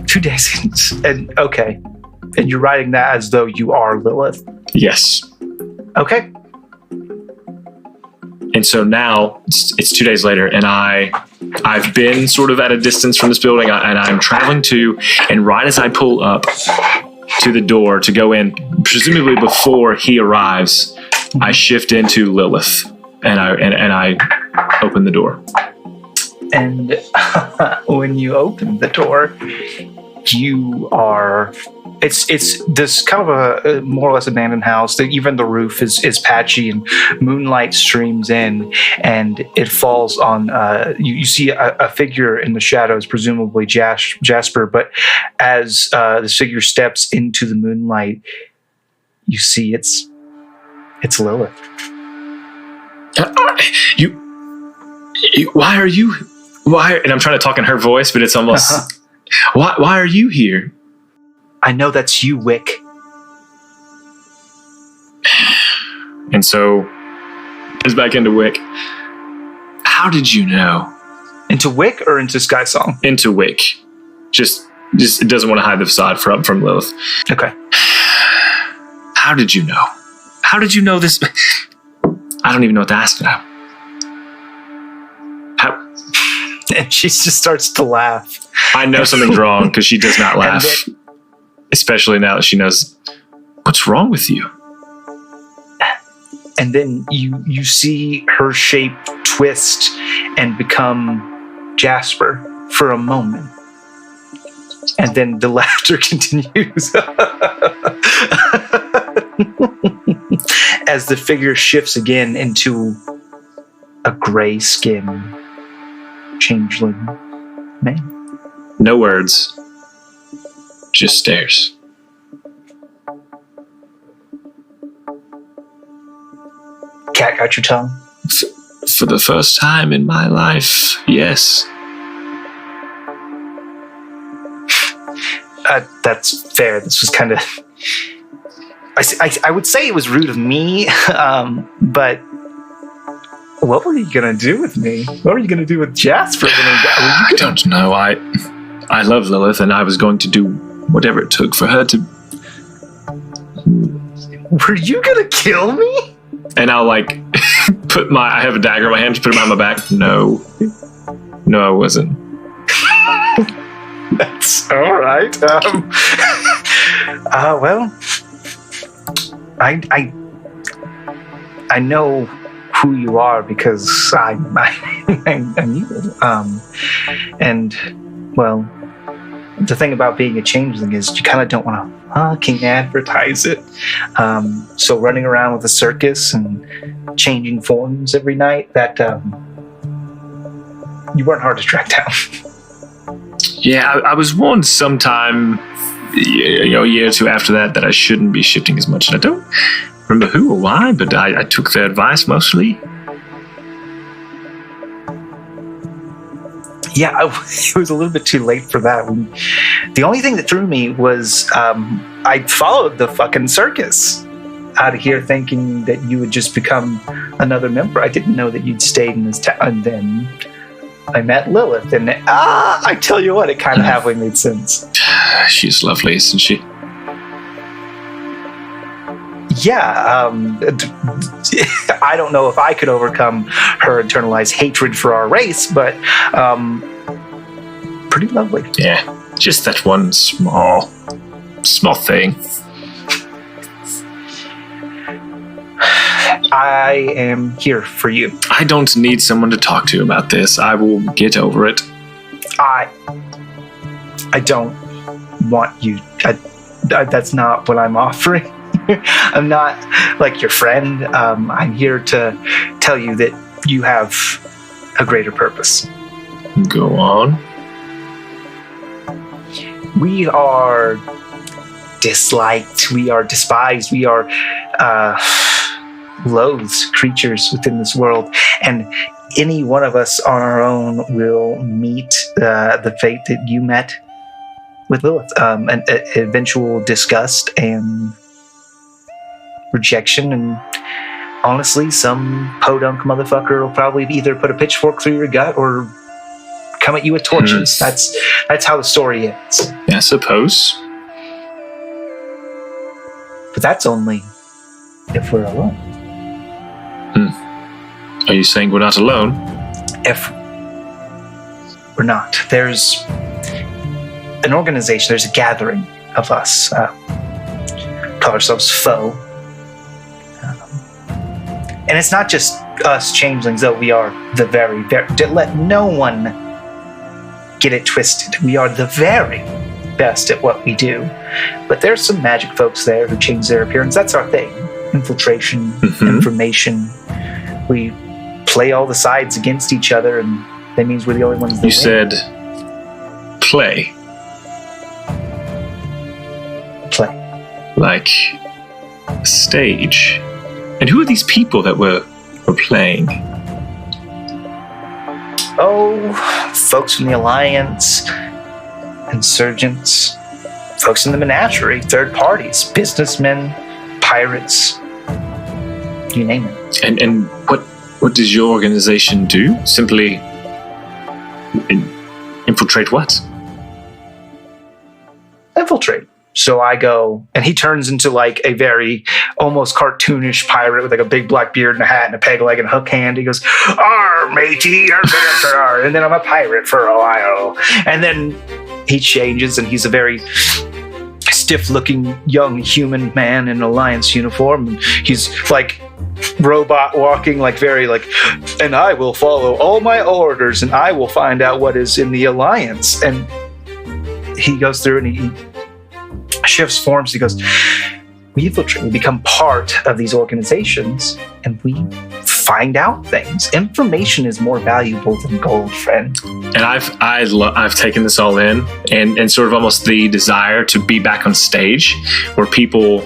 2 days hence. And okay. And you're writing that as though you are Lilith. Yes. Okay. And so now it's 2 days later, and I've been sort of at a distance from this building, and I'm traveling to, and right as I pull up to the door to go in, presumably before he arrives, I shift into Lilith, and I open the door. And when you open the door, you are... It's this kind of a more or less abandoned house. Even the roof is patchy, and moonlight streams in, and it falls on. You see a figure in the shadows, presumably Jasper. But as this figure steps into the moonlight, you see it's Lilith. Why are you? Why? And I'm trying to talk in her voice, but it's almost. Why are you here? I know that's you, Wick. And so, it's back into Wick. How did you know? Into Wick or into Skysong? Into Wick. Just it doesn't want to hide the facade from Lilith. Okay. How did you know? How did you know this? I don't even know what to ask now. How? And she just starts to laugh. I know something's wrong because she does not laugh. Especially now that she knows what's wrong with you. And then you see her shape twist and become Jasper for a moment. And then the laughter continues. As the figure shifts again into a gray skin changeling man. No words. Just stares. Cat got your tongue? For the first time in my life, yes. That's fair. This was kind of... I would say it was rude of me, but what were you going to do with me? What were you going to do with Jasper? I don't know. I love Lilith, and I was going to do whatever it took for her to... Were you gonna kill me? And I'll I have a dagger in my hand, to put it behind my back. No, I wasn't. That's all right. Well, I know who you are because I knew it. And well, the thing about being a changeling is you kind of don't want to fucking advertise it. So running around with a circus and changing forms every night, that you weren't hard to track down. Yeah, I was warned sometime, a year or two after that I shouldn't be shifting as much. And I don't remember who or why, but I took their advice mostly. Yeah, it was a little bit too late for that. The only thing that threw me was I followed the fucking circus. out of here thinking that you would just become another member. I didn't know that you'd stayed in this town. And then I met Lilith, and I tell you what, it kind of halfway made sense. She's lovely, isn't she? Yeah, I don't know if I could overcome her internalized hatred for our race, but pretty lovely. Yeah, just that one small thing. I am here for you. I don't need someone to talk to about this. I will get over it. I don't want you. That's not what I'm offering. I'm not like your friend. I'm here to tell you that you have a greater purpose. Go on. We are disliked. We are despised. We are loathed creatures within this world. And any one of us on our own will meet the fate that you met with Lilith. An eventual disgust and rejection, and honestly, some podunk motherfucker will probably either put a pitchfork through your gut or come at you with torches. That's how the story ends. I suppose. But that's only if we're alone. Are you saying we're not alone? If we're not, there's an organization, there's a gathering of us. Call ourselves Foe. And it's not just us changelings, though. We are the very, let no one get it twisted. We are the very best at what we do. But there's some magic folks there who change their appearance. That's our thing. Infiltration, information. We play all the sides against each other, and that means we're the only ones that win. You said play. Play. Like stage. And who are these people that we're playing? Oh, folks from the Alliance, insurgents, folks in the menagerie, third parties, businessmen, pirates, you name it. And what does your organization do? Simply infiltrate what? Infiltrate. So I go, and he turns into like a very almost cartoonish pirate with like a big black beard and a hat and a peg leg and a hook hand. He goes, "Arr, matey, arr, arr, arr," and then I'm a pirate for a while. And then he changes, and he's a very stiff-looking young human man in an Alliance uniform. And he's like robot walking, like very like, and I will follow all my orders, and I will find out what is in the Alliance. And he goes through and he shifts forms. He goes, we infiltrate, we become part of these organizations, and we find out things. Information is more valuable than gold, friend. And I've taken this all in, and sort of almost the desire to be back on stage where people,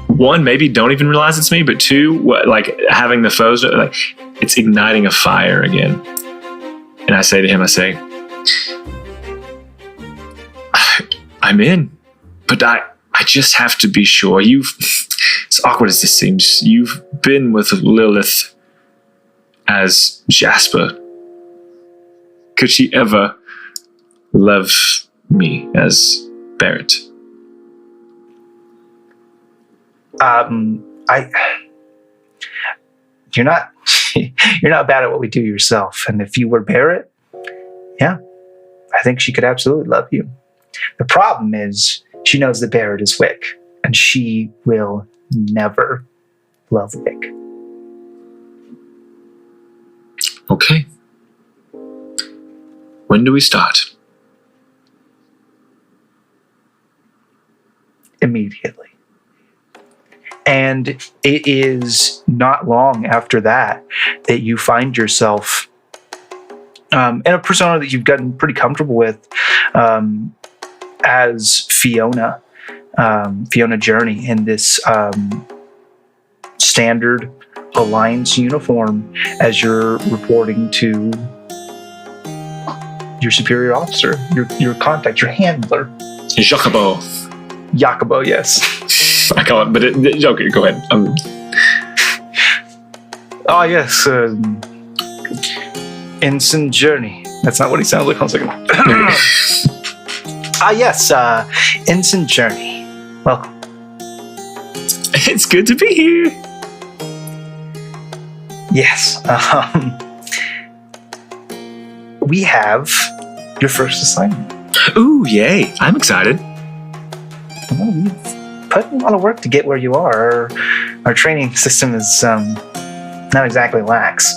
one, maybe don't even realize it's me, but two, like having the foes, like it's igniting a fire again. And I say to him, I'm in. But I just have to be sure. As awkward as this seems, you've been with Lilith as Jasper. Could she ever love me as Barrett? You're not bad at what we do yourself. And if you were Barrett, yeah, I think she could absolutely love you. The problem is, she knows that Barrett is Wick, and she will never love Wick. Okay. When do we start? Immediately. And it is not long after that you find yourself in a persona that you've gotten pretty comfortable with, as Fiona Journey, in this standard Alliance uniform, as you're reporting to your superior officer, your contact, your handler. Jacobo, yes. I call it, but okay, go ahead. Oh, yes. Ensign Journey. That's not what he sounds like. 1 second. Yes. Ensign Journey. Welcome. It's good to be here. Yes. We have your first assignment. Ooh, yay. I'm excited. Well, you've put in a lot of work to get where you are. Our training system is not exactly lax.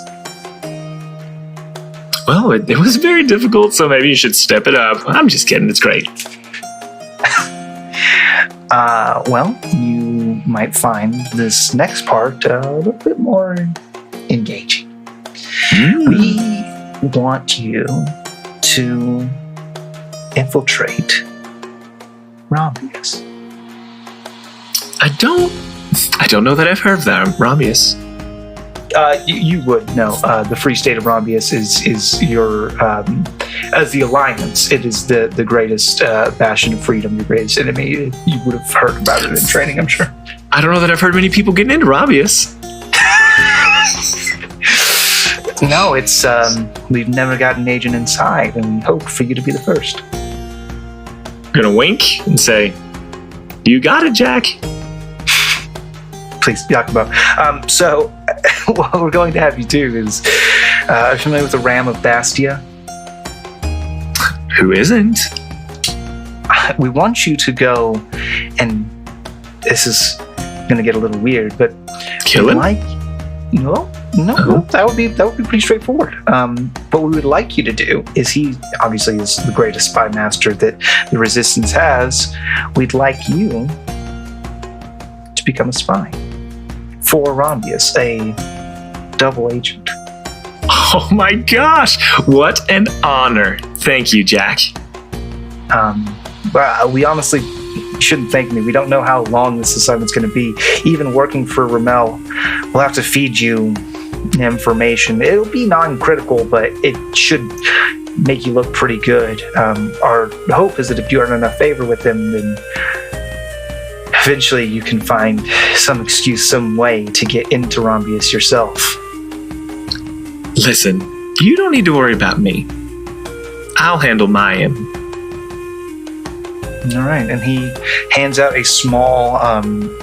Well, it was very difficult, so maybe you should step it up. I'm just kidding. It's great. Well, you might find this next part a little bit more engaging. We want you to infiltrate Romulus. I don't know that I've heard of that, Romulus. You would know. The Free State of Romulus is your, as the Alliance, it is the greatest bastion of freedom, your greatest enemy. You would have heard about it in training, I'm sure. I don't know that I've heard many people getting into Romulus. No, it's, we've never got an agent inside, and we hope for you to be the first. I'm gonna wink and say, "You got it, Jack." Please, Yakubo. So, what we're going to have you do is, are you familiar with the Ram of Bastia? Who isn't? We want you to go, and this is going to get a little weird, but Kill him? No, that would be pretty straightforward. What we would like you to do is, he obviously is the greatest spy master that the Resistance has. We'd like you to become a spy for Romulus, a double agent. Oh my gosh! What an honor! Thank you, Jack. Well, we honestly shouldn't thank me. We don't know how long this assignment's going to be. Even working for Ramel, we'll have to feed you information. It'll be non-critical, but it should make you look pretty good. Our hope is that if you earn enough favor with him, then eventually you can find some excuse, some way to get into Romulus yourself. Listen, you don't need to worry about me. I'll handle my end. All right, and he hands out a small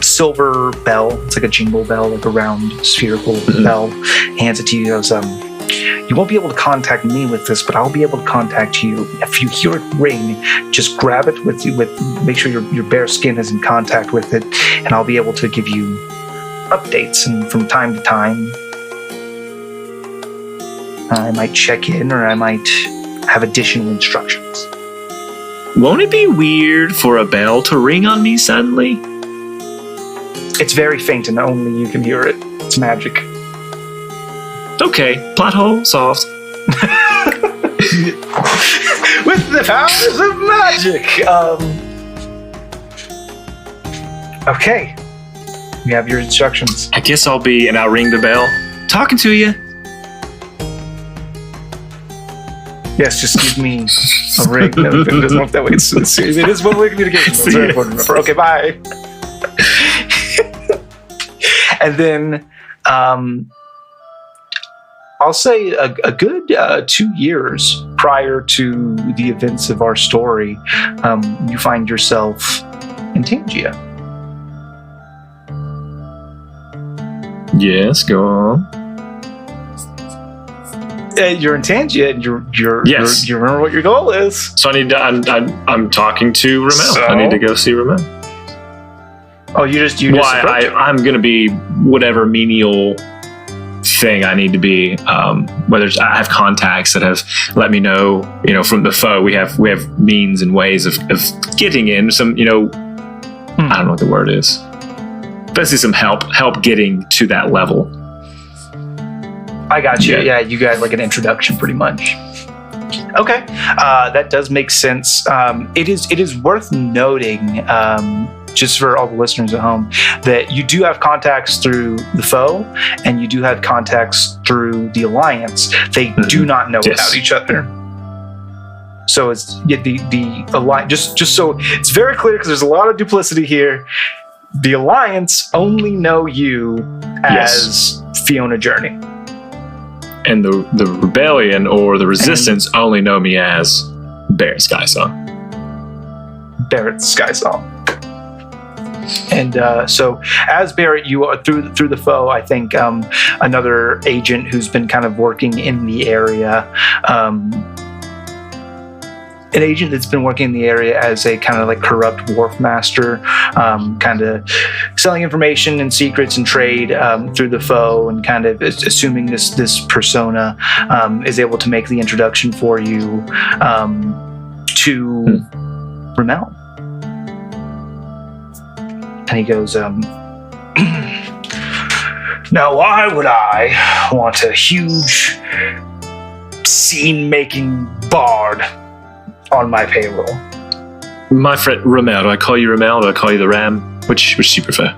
silver bell. It's like a jingle bell, like a round spherical bell. He hands it to you. He goes, you won't be able to contact me with this, but I'll be able to contact you. If you hear it ring, just grab it with make sure your bare skin is in contact with it, and I'll be able to give you updates. And from time to time, I might check in, or I might have additional instructions. Won't it be weird for a bell to ring on me suddenly? It's very faint and only you can hear it. It's magic. Okay, plot hole solved. With the powers of magic! Okay. You have your instructions. I guess I'll ring the bell. Talking to you. Yes, just give me a ring. No, it doesn't work that way. It is one-way communication. It's very important to remember. Okay, bye. And then I'll say a good 2 years prior to the events of our story, you find yourself in Tangia. Yes, go on. You're in Tangia, and you remember what your goal is. So I need to. I'm talking to Ramel. So? I need to go see Ramel. Oh, you just. I'm gonna be whatever menial thing I need to be. Whether I have contacts that have let me know, from the foe. We have means and ways of getting in. Some, I don't know what the word is. Basically, some help getting to that level. I got you. Yeah, you got like an introduction, pretty much. Okay, that does make sense. It is worth noting, just for all the listeners at home, that you do have contacts through the foe, and you do have contacts through the Alliance. They do not know about each other. So it's the Alliance. Just so it's very clear, because there's a lot of duplicity here. the Alliance only know you as Fiona Journey. And the Rebellion or the Resistance only know me as Barrett Skysong. Barrett Skysong. And so, as Barrett, you are through the foe. I think another agent who's been kind of working in the area, an agent that's been working in the area as a kind of like corrupt wharf master, kind of selling information and secrets and trade through the foe, and kind of assuming this persona is able to make the introduction for you to Ramel. And he goes, now why would I want a huge scene-making bard on my payroll? My friend Ramel. Do I call you Ramel? Do I call you the Ram? Which do you prefer?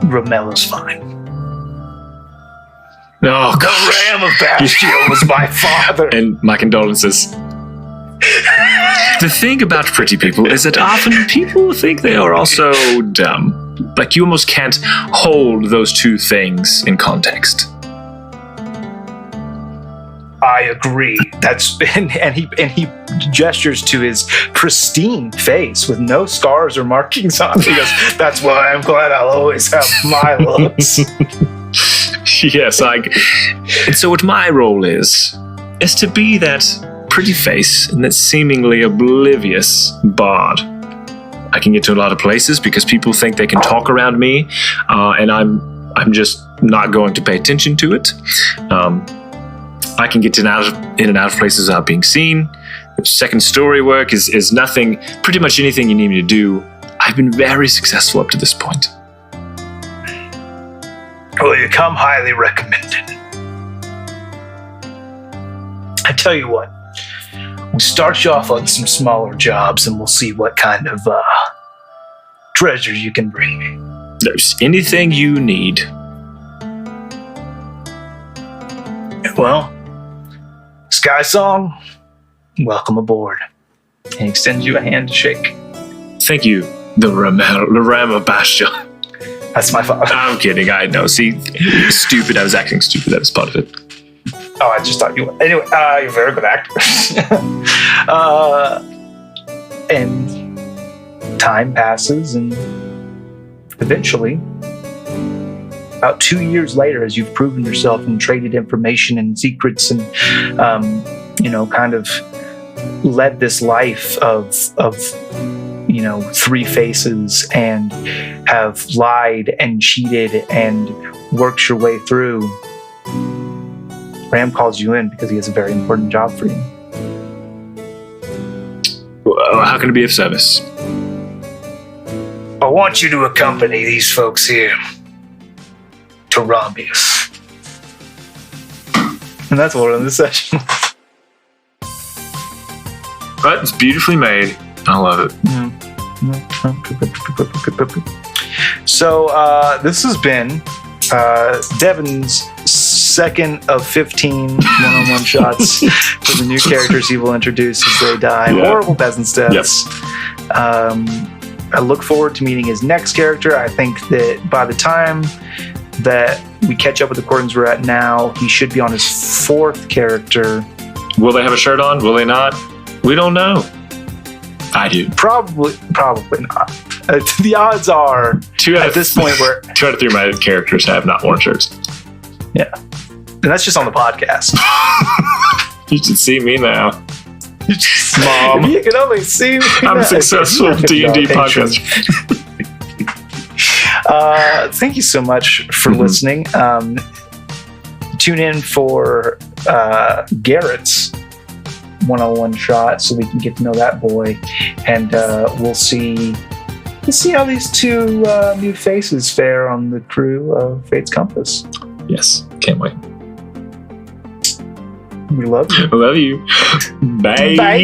Ramel is fine. Oh, the Ram of Bastion was my father. And my condolences. The thing about pretty people is that often people think they are also dumb. Like, you almost can't hold those two things in context. I agree. And he gestures to his pristine face with no scars or markings on it. He goes, that's why I'm glad I'll always have my looks. Yes, and so what my role is to be that pretty face and that seemingly oblivious bard. I can get to a lot of places because people think they can talk around me, and I'm just not going to pay attention to it. I can get in and out of places without being seen. Second story work is nothing, pretty much anything you need me to do. I've been very successful up to this point. Well, you come highly recommended. I tell you what, we'll start you off on some smaller jobs and we'll see what kind of treasures you can bring me. There's anything you need. Well, Skysong, welcome aboard. And he extends you a hand to shake. Thank you, the Ram of Bastion. That's my father. I'm kidding, I know. See, stupid, I was acting stupid, that was part of it. Oh, I just thought you were. Anyway, you're a very good actor. And time passes, and eventually, about 2 years later, as you've proven yourself and traded information and secrets and, kind of led this life of three faces and have lied and cheated and worked your way through, Ram calls you in because he has a very important job for you. Well, how can it be of service? I want you to accompany these folks here to Rambius. And that's what we're in this session. But it's beautifully made. I love it. So this has been Devin's second of 15 one-on-one shots for the new characters he will introduce as they die. Yeah. Horrible peasants' deaths. Yep. I look forward to meeting his next character. I think that by the time that we catch up with the coordinates we're at now, he should be on his fourth character. Will they have a shirt on? Will they not? We don't know. I do. Probably not. The odds are at this point where 2 out of 3 of my characters have not worn shirts. Yeah, and that's just on the podcast. You should see me now. Mom. You can only see me. I'm a successful D&D podcast. Thank you so much for listening. Tune in for Garrett's one-on-one shot so we can get to know that boy, and we'll see how these two new faces fare on the crew of Fate's Compass. Yes, can't wait. We love you. Love you. Bye. Bye.